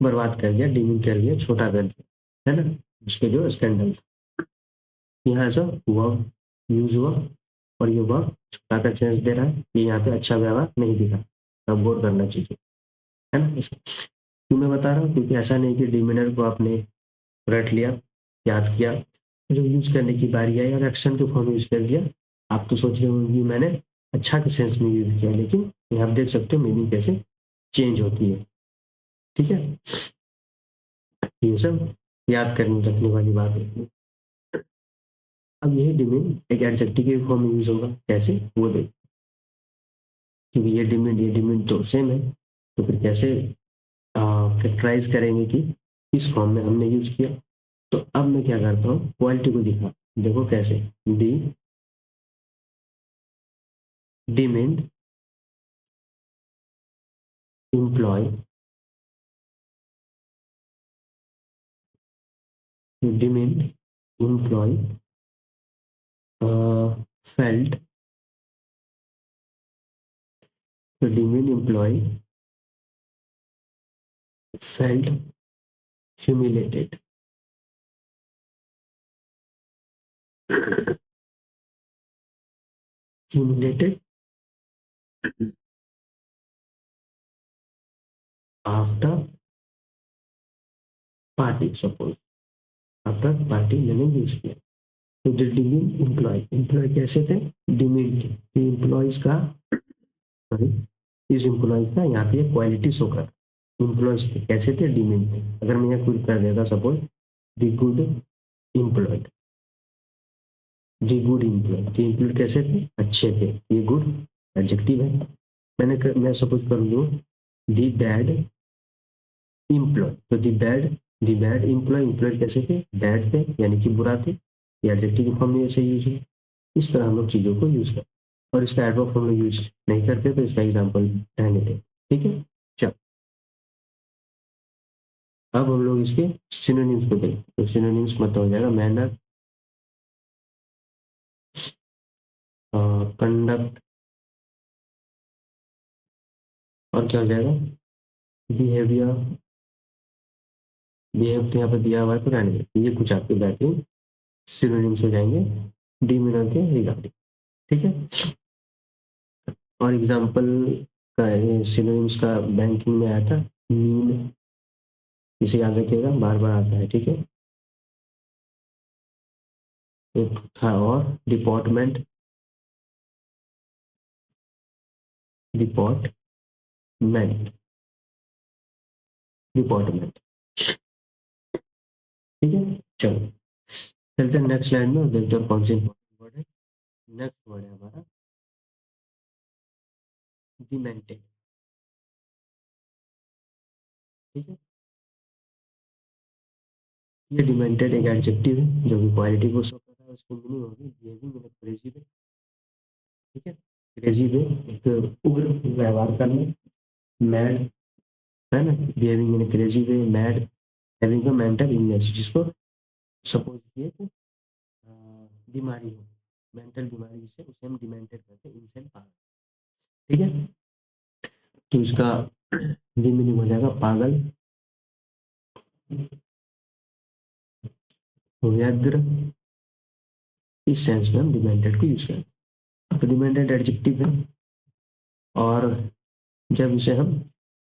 बर्बाद कर दिया, डिमेंड कर दिया, छोटा कर दिया, है ना। उसके जो स्कैंडल यहाँ से वर्ब यूज हुआ, और ये वर्ब छोटा का चेंज दे रहा है, ये यहाँ पे अच्छा व्यवहार नहीं दिखा, अब गौर करना चाहिए, है ना। क्यों मैं बता रहा हूँ, क्योंकि ऐसा नहीं कि डिमिनर को आपने रट लिया, याद किया, जब यूज करने की बारी आई और एक्शन के फॉर्म में यूज कर दिया, आप तो सोच रहे होंगे मैंने अच्छा के सेंस में यूज किया, लेकिन यहाँ आप देख सकते हो मीनिंग कैसे चेंज होती है। ठीक है, ये सब याद करने रखने वाली बात है। अब यही डिमिन एक एडजेक्टिव के फॉर्म में यूज होगा, कैसे वो देख, क्योंकि ये डिमिन तो सेम है, तो फिर कैसे कैरेक्टराइज करेंगे कि इस फॉर्म में हमने यूज किया। तो अब मैं क्या करता हूँ, क्वालिटी को दिखा, देखो कैसे, the demented employ demented employ felt demented employ felt humiliated humiliated after party, suppose after party मैंने यूज किया। तो द डिमेंड एम्प्लॉय, एम्प्लॉय कैसे थे, डिमेंड थे, एम्प्लॉयज का, सॉरी, इस एम्प्लॉय का यहाँ पे क्वालिटी शो कर, एम्प्लॉयज थे कैसे थे, डिमेंड थे। अगर मैं यहाँ क्विट कर देता suppose the good employed, the good employee, the employee कैसे थे, अच्छे थे, ये गुड एडजेक्टिव है। मैं सपोज कर लूँ द बैड एम्प्लॉय, तो द बैड एम्प्लॉय, एम्प्लॉय कैसे थे, बैड थे यानी कि बुरा थे, ये एडजेक्टिव फॉर्म में ऐसे यूज है। इस तरह हम लोग चीजों को यूज करते हैं, और इसका एडवर्ब फॉर्म में यूज नहीं करते, तो इसका एग्जाम्पल रहने दें। ठीक है, चल अब हम लोग इसके सिनोनिम्स को देखें। तो सिनोनिम्स मतलब हो जाएगा मैनर, कंडक्ट, और क्या हो जाएगा, बिहेवियर, बिहेव तो यहाँ पर दिया हुआ है तो रहने देते, ये कुछ आपके बेहतरीन सिनोनिम्स हो जाएंगे डिमीनर के रिगार्डिंग। ठीक है, और एग्जाम्पल का सिनोनिम्स का बैंकिंग में आया था मीन, इसे याद रखिएगा, बार बार आता है। ठीक है, एक था और डिपार्टमेंट, डिपार्टमेंट, डिपार्टमेंट। ठीक है, चलो चलते हैं नेक्स्ट स्लाइड में और देखते हैं कौन सी इंपॉर्टेंट वर्ड है। नेक्स्ट वर्ड है हमारा डिमेंटेड। ठीक है, ये डिमेंटेड एक एडजेक्टिव है जो कि क्वालिटी को शो कर रहा है, उसकी मीनिंग होगी बिहेविंग इन क्रेजी वे। ठीक है, क्रेजी वे, एक उग्र व्यवहार करना, मैड, है ना, behaving in crazy way, mad, having a mental illness, जिसको सपोज किए कि बीमारी हो, मेंटल बीमारी, जिसे उसे हम डिमेंटेड कहते हैं, इंसान पागल। ठीक है, तो इसका मीनिंग हो जाएगा पागल, व्यग्र, इस सेंस में हम डिमेंटेड को यूज करते हैं। तो डिमेंटेड एडजेक्टिव है, और जब इसे हम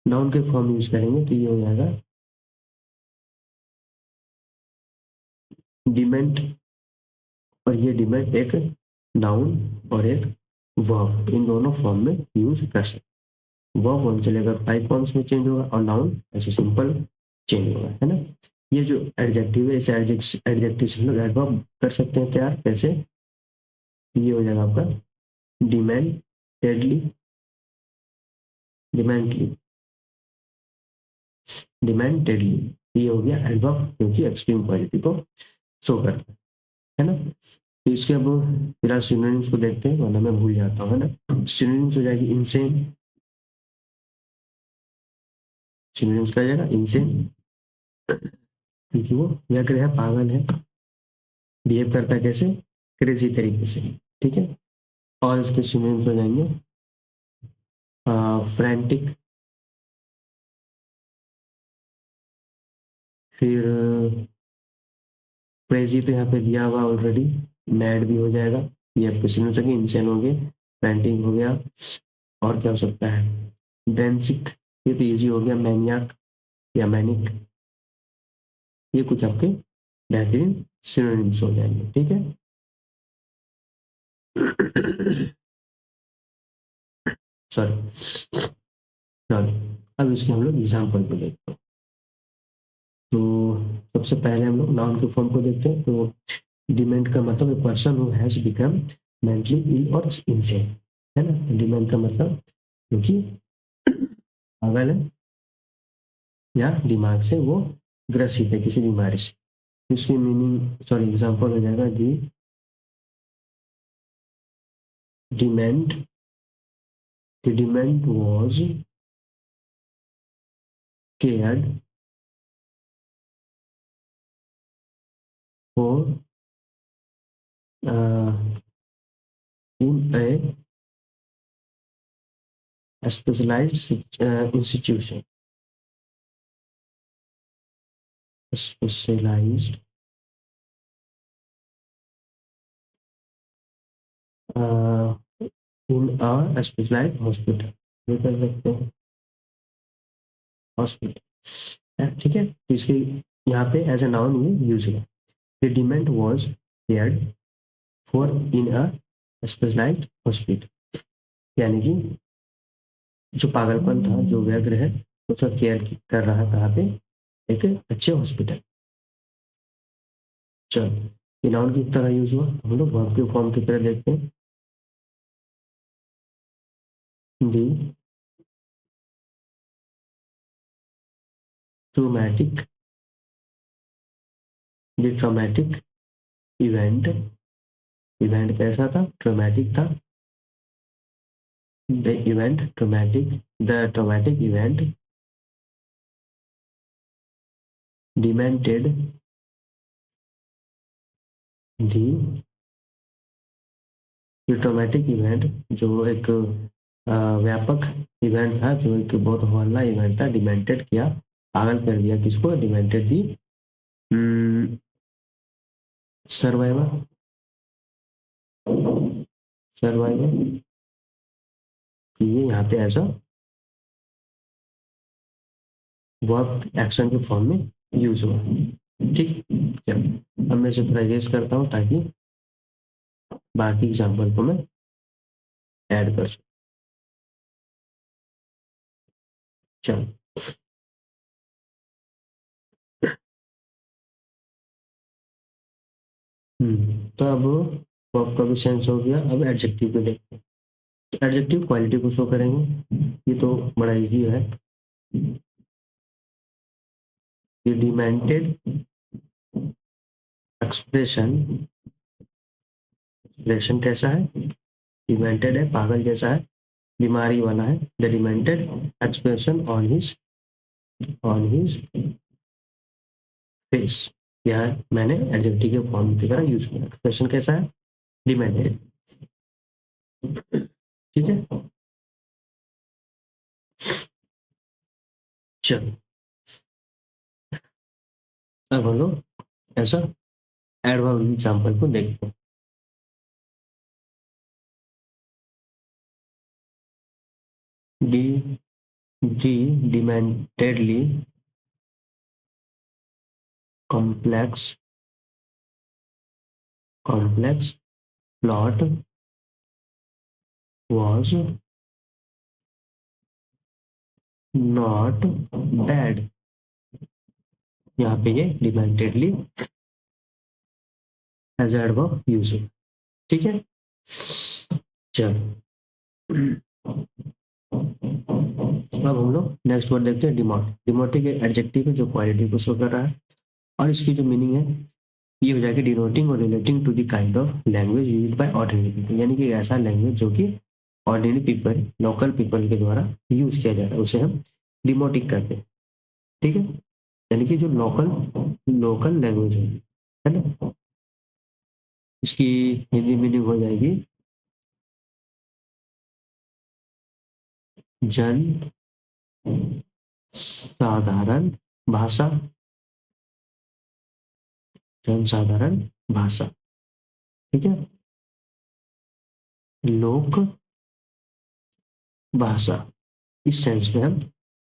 नाउन के फॉर्म यूज करेंगे तो ये हो जाएगा डिमेंट, और ये डिमेंट एक नाउन और एक वर्ब, इन दोनों फॉर्म में यूज कर सकते हैं। वर्ब वन से लेकर 5 फॉर्म्स में चेंज होगा, और नाउन ऐसे सिंपल चेंज होगा, है ना। ये जो एडजेक्टिव है, इस एडजेक्टिव से हम लोग एडवर्ब कर सकते हैं तैयार, कैसे, ये हो जाएगा आपका डिमेंटेडली, डिमेंटली, डिमेंटेडली, ये हो गया एडवर्ब, क्योंकि एक्सट्रीम क्वालिटी को शो करता है ना। तो इसके अब फिलहाल सिनोनिम्स को देखते हैं, वरना मैं भूल जाता हूँ, है ना। सिनोनिम्स हो जाएगी इंसेन, सिनोनिम्स का जाएगा इंसेन, क्योंकि वो व्यग्र है, पागल है, बिहेव करता है कैसे, क्रेजी तरीके से। ठीक है, और इसके सिनोनिम्स हो जाएंगे फ्रैंटिक, फिर क्रेजी तो यहाँ पे दिया हुआ ऑलरेडी, मैड भी हो जाएगा, ये आपके सिनोनिम्स हो गए, इंसेन हो गए, फ्रैंटिक हो गया, और क्या हो सकता है, ब्रेंसिक, ये तो इजी हो गया, मैनियाक या मैनिक, ये कुछ आपके बेहतरीन सिनोनिम्स हो जाएंगे। ठीक है, सॉरी, चलो अब इसके हम लोग एग्जाम्पल को देखते हैं। तो सबसे पहले हम लोग नाउन के फॉर्म को देखते हैं। तो डिमेंट का मतलब a person who has become mentally ill और इनसेन, है ना। डिमेंट का मतलब क्योंकि पागल है या दिमाग से वो ग्रसित है किसी बीमारी से। इसकी मीनिंग, सॉरी, एग्जाम्पल हो जाएगा the dement, the dement was cared for in a specialized institution, specialized uh, in a specialized hospital, ये कर सकते हैं हॉस्पिटल। ठीक है, तो इसके यहाँ पे एज ए नाउन ये यूज हुआ, the dement was cared for in a specialised hospital, यानी कि जो पागलपन था, जो व्यग्र है, उसका केयर कर रहा है कहाँ पे, एक अच्छे हॉस्पिटल। चलो, ये नाउन की तरह यूज हुआ, हम लोग वर्ब के फॉर्म की तरह देखते हैं। The traumatic, the traumatic event, event कैसा था, ट्रोमैटिक था, the event traumatic, the traumatic event demented the ये ट्रॉमेटिक इवेंट जो एक व्यापक इवेंट था, जो एक बहुत हौला इवेंट था, डिमेंटेड किया, पागल कर दिया किसको, डिमेंटेड दी सर्वाइवर, सर्वाइवर ये यहाँ पे ऐसा वर्ब एक्शन के फॉर्म में यूज हुआ। ठीक, चलो अब मैं इसे थोड़ा इरेज करता हूँ ताकि बाकी एग्जाम्पल को मैं ऐड कर सकूँ। चलो तो अब वर्ब का भी सेंस हो गया। अब एडजेक्टिव को देखते हैं। एडजेक्टिव क्वालिटी को शो करेंगे, ये तो बड़ा इजी है। ये डिमेंटेड एक्सप्रेशन, एक्सप्रेशन कैसा है, डिमेंटेड है, पागल जैसा है, बीमारी वाला है। The demented expression on his face, यह मैंने एडजेक्टिव के फॉर्म की तरह यूज किया। एक्सप्रेशन कैसा है, डिमेंटेड। ठीक है, चलो अब हम लोग ऐसा एडवर्ब एग्जाम्पल को देखते हैं। D D dementedly complex, complex plot was not bad। यहाँ पे ये डिमेंटेडली एज एडवर्ब यूज है। ठीक है, चलो अब हम लोग नेक्स्ट वर्ड देखते हैं, डिमोट। डिमोटिक एडजेक्टिव है जो क्वालिटी को शो कर रहा है, और इसकी जो मीनिंग है ये हो जाएगी denoting or relating to the kind of language used by ordinary people, यानी कि ऐसा लैंग्वेज जो कि ऑर्डिनरी पीपल, लोकल पीपल के द्वारा यूज किया जा रहा है, उसे हम डिमोटिक करते हैं। ठीक है, यानी कि जो लोकल लोकल लैंग्वेज है ना, इसकी हिंदी मीनिंग हो जाएगी जन साधारण भाषा, जन साधारण भाषा। ठीक है, लोक भाषा, इस सेंस में हम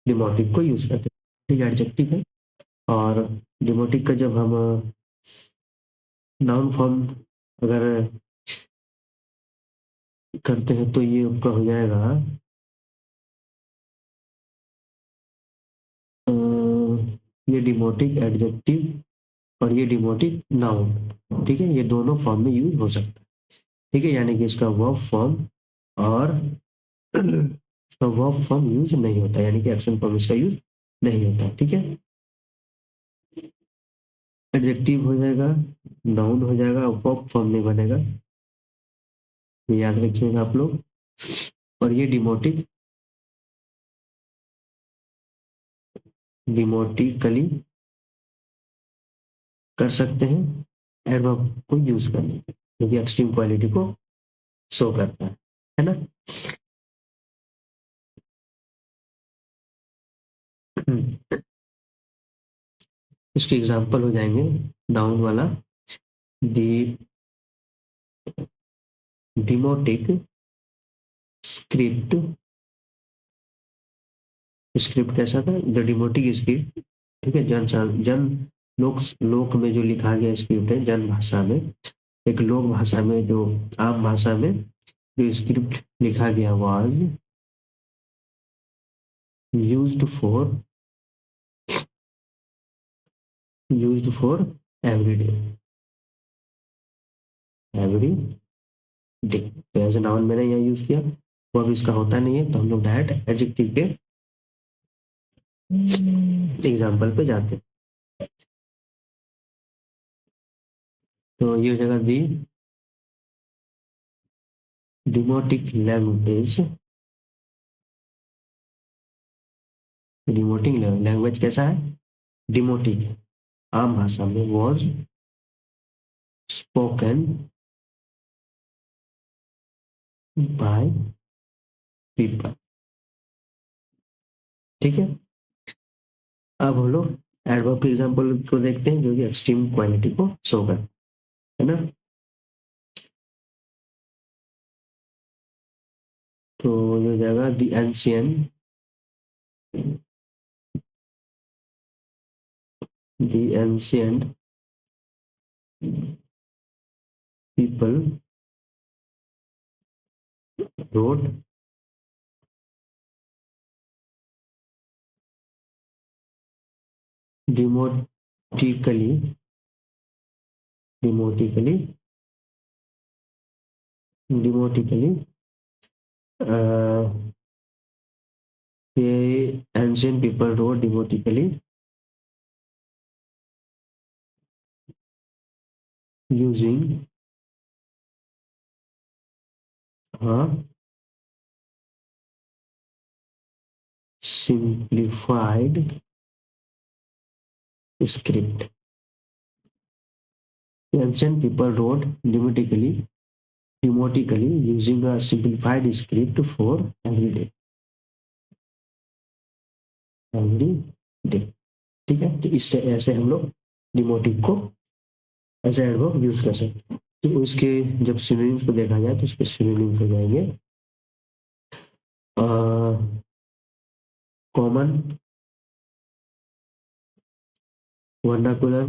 डिमोटिक को यूज करते हैं। ठीक है, एडजेक्टिव है। और डिमोटिक का जब हम नाउन फॉर्म अगर करते हैं तो ये आपका हो जाएगा अ, ये डिमोटिक एडजेक्टिव और ये डिमोटिक नाउन। ठीक है, ये दोनों फॉर्म में यूज हो सकता है। ठीक है, यानी कि इसका वर्ब फॉर्म और इसका वर्ब फॉर्म यूज नहीं होता, यानी कि एक्शन फॉर्म इसका यूज नहीं होता। ठीक है, एडजेक्टिव हो जाएगा, नाउन हो जाएगा, वर्ब फॉर्म नहीं बनेगा, ये याद रखिएगा आप लोग। और ये डिमोटिक, डिमोटिकली कर सकते हैं एडवर्ब को यूज करने, क्योंकि एक्सट्रीम क्वालिटी को शो करता है ना। इसके एग्जांपल हो जाएंगे नाउन वाला, दी डिमोटिक स्क्रिप्ट, स्क्रिप्ट कैसा था, द डिमोटिक स्क्रिप्ट। ठीक है, जन लोक लोक में जो लिखा गया स्क्रिप्ट है, जन भाषा में, एक लोक भाषा में, जो आम भाषा में जो स्क्रिप्ट लिखा गया, was used for, used for everyday, every day. तो एज ए नाउन मैंने यहाँ यूज किया, वो अब इसका होता नहीं है, तो हम लोग डायरेक्ट एडजेक्टिव के एग्जाम्पल पे जाते हैं। तो ये हो जाएगा दी डिमोटिक लैंग्वेज, डिमोटिक लैंग्वेज कैसा है, डिमोटिक है, आम भाषा में, वॉज स्पोकन बाय पीपल। ठीक है, अब हम लोग एडवर्ब के एग्जांपल को देखते हैं जो कि एक्सट्रीम क्वालिटी को शो कर, है ना। तो ये हो जाएगा the ancient, the ancient people road demotically, demotically, demotically, uh, the ancient people wrote demotically using a simplified script. The ancient people wrote demotically using a simplified script for every day। ठीक है, तो इससे ऐसे हम लोग डिमोटिव को एज एडवर्ब यूज कर सकते हैं। तो इसके जब सिनोनिम्स को देखा जाए तो इसके सिनोनिम्स हो जाएंगे कॉमन, वर्नाकुलर,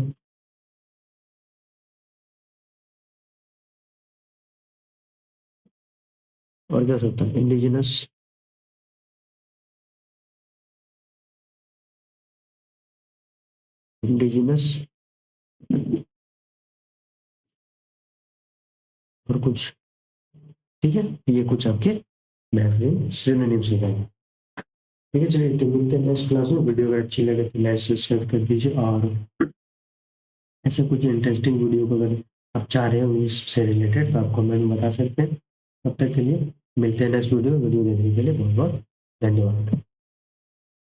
और क्या सकता है, इंडिजिनस, इंडिजिनस, और कुछ। ठीक है, ये कुछ आपके बेहतरीन सिनोनिम्स निकालेंगे। ठीक है, चलिए तो मिलते हैं नेक्स्ट क्लास में। वीडियो अगर अच्छी लगे तो लाइक सब्सक्राइब कर दीजिए, और ऐसे कुछ इंटरेस्टिंग वीडियो को अगर आप चाह रहे हो इससे रिलेटेड तो आप कमेंट में बता सकते हैं। तब तक के लिए मिलते हैं नेक्स्ट वीडियो देखने के लिए बहुत बहुत धन्यवाद।